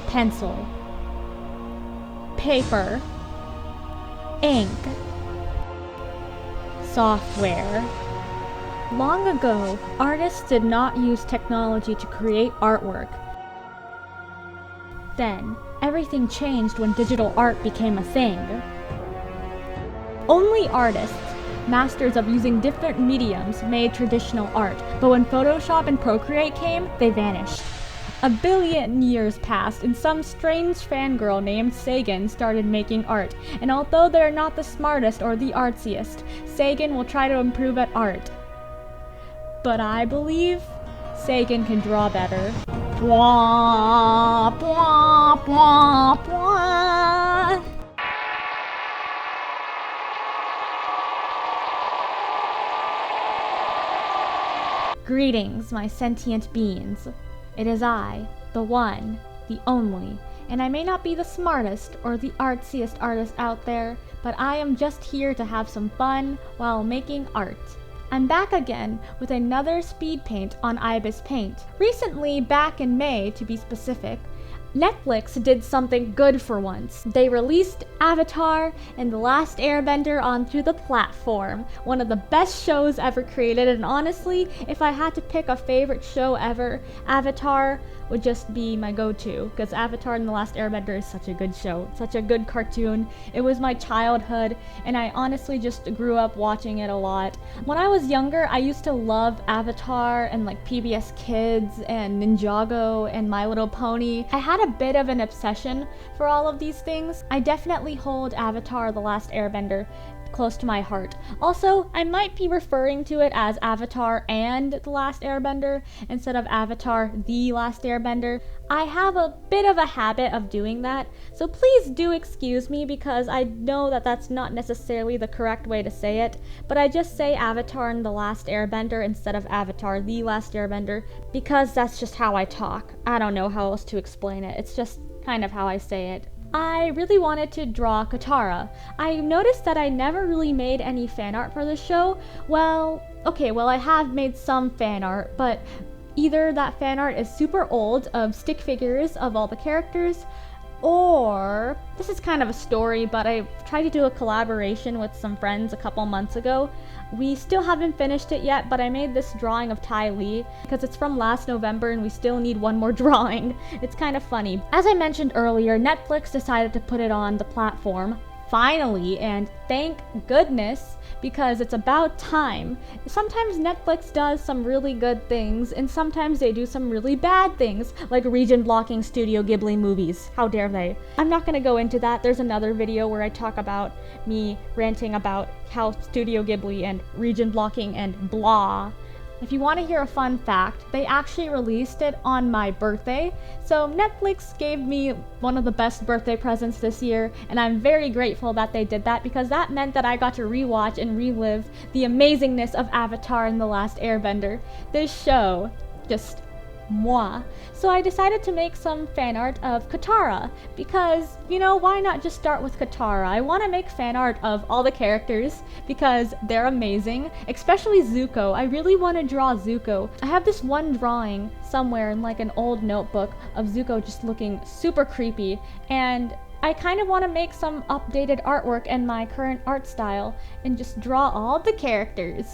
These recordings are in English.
Pencil, paper, ink, software. Long ago, artists did not use technology to create artwork. Then, everything changed when digital art became a thing. Only artists, masters of using different mediums, made traditional art, but when Photoshop and Procreate came, they vanished. A billion years passed, and some strange fangirl named Sagn started making art, and although they're not the smartest or the artsiest, Sagn will try to improve at art. But I believe Sagn can draw better. Bwah, bwah, bwah, bwah. Greetings, my sentient beings. It is I, the one, the only, and I may not be the smartest or the artsiest artist out there, but I am just here to have some fun while making art. I'm back again with another speed paint on Ibis Paint. Recently, back in May to be specific, Netflix did something good for once. They released Avatar and The Last Airbender onto the platform. One of the best shows ever created, and honestly, if I had to pick a favorite show ever, Avatar would just be my go-to, because Avatar and The Last Airbender is such a good show, such a good cartoon. It was my childhood, and I honestly just grew up watching it a lot. When I was younger, I used to love Avatar and like PBS Kids and Ninjago and My Little Pony. I had a bit of an obsession for all of these things. I definitely hold Avatar: The Last Airbender close to my heart. Also, I might be referring to it as Avatar and The Last Airbender instead of Avatar: The Last Airbender. I have a bit of a habit of doing that, so please do excuse me because I know that that's not necessarily the correct way to say it, but I just say Avatar and The Last Airbender instead of Avatar: The Last Airbender because that's just how I talk. I don't know how else to explain it. It's just kind of how I say it. I really wanted to draw Katara. I noticed that I never really made any fan art for this show. Well, I have made some fan art, but either that fan art is super old of stick figures of all the characters, or this is kind of a story, but I tried to do a collaboration with some friends a couple months ago. We still haven't finished it yet, but I made this drawing of Ty Lee because it's from last November and we still need one more drawing. It's kind of funny. As I mentioned earlier, Netflix decided to put it on the platform, finally, and thank goodness, because it's about time. Sometimes Netflix does some really good things, and sometimes they do some really bad things, like region blocking Studio Ghibli movies. How dare they? I'm not gonna go into that. There's another video where I talk about me ranting about how Studio Ghibli and region blocking and blah. If you want to hear a fun fact, they actually released it on my birthday, so Netflix gave me one of the best birthday presents this year, and I'm very grateful that they did that because that meant that I got to rewatch and relive the amazingness of Avatar and The Last Airbender. This show, just moi. So I decided to make some fan art of Katara because, why not just start with Katara? I want to make fan art of all the characters because they're amazing, especially Zuko. I really want to draw Zuko. I have this one drawing somewhere in like an old notebook of Zuko just looking super creepy, and I kind of want to make some updated artwork in my current art style and just draw all the characters.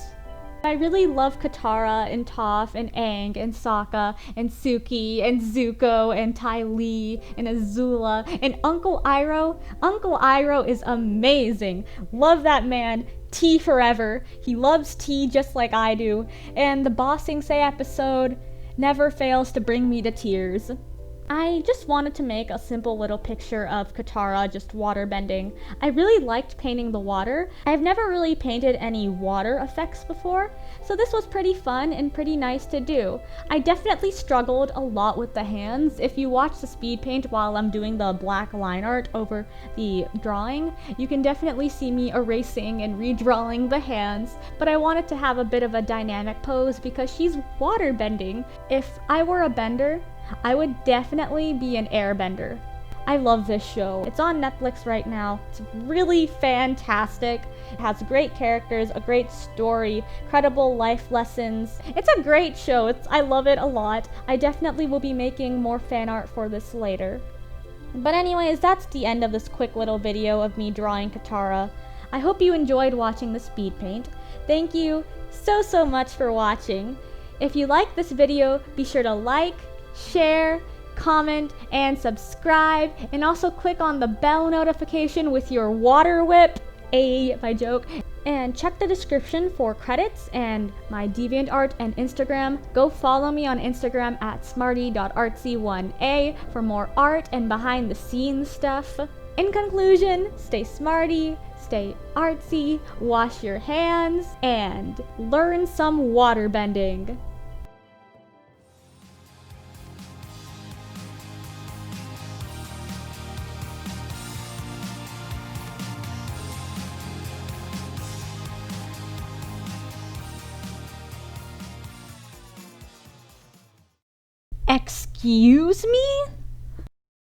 I really love Katara and Toph and Aang and Sokka and Suki and Zuko and Ty Lee and Azula and Uncle Iroh. Uncle Iroh is amazing. Love that man. Tea forever. He loves tea just like I do. And the Ba Sing Se episode never fails to bring me to tears. I just wanted to make a simple little picture of Katara just waterbending. I really liked painting the water. I've never really painted any water effects before, so this was pretty fun and pretty nice to do. I definitely struggled a lot with the hands. If you watch the speed paint while I'm doing the black line art over the drawing, you can definitely see me erasing and redrawing the hands, but I wanted to have a bit of a dynamic pose because she's waterbending. If I were a bender, I would definitely be an airbender. I love this show. It's on Netflix right now. It's really fantastic. It has great characters, a great story, credible life lessons. It's a great show. I love it a lot. I definitely will be making more fan art for this later. But anyways, that's the end of this quick little video of me drawing Katara. I hope you enjoyed watching the speed paint. Thank you so much for watching. If you like this video, be sure to like, share, comment, and subscribe, and also click on the bell notification with your water whip, my joke, and check the description for credits and my DeviantArt and Instagram. Go follow me on Instagram at smarty.artsy1a for more art and behind the scenes stuff. In conclusion, stay smarty, stay artsy, wash your hands, and learn some waterbending. Excuse me?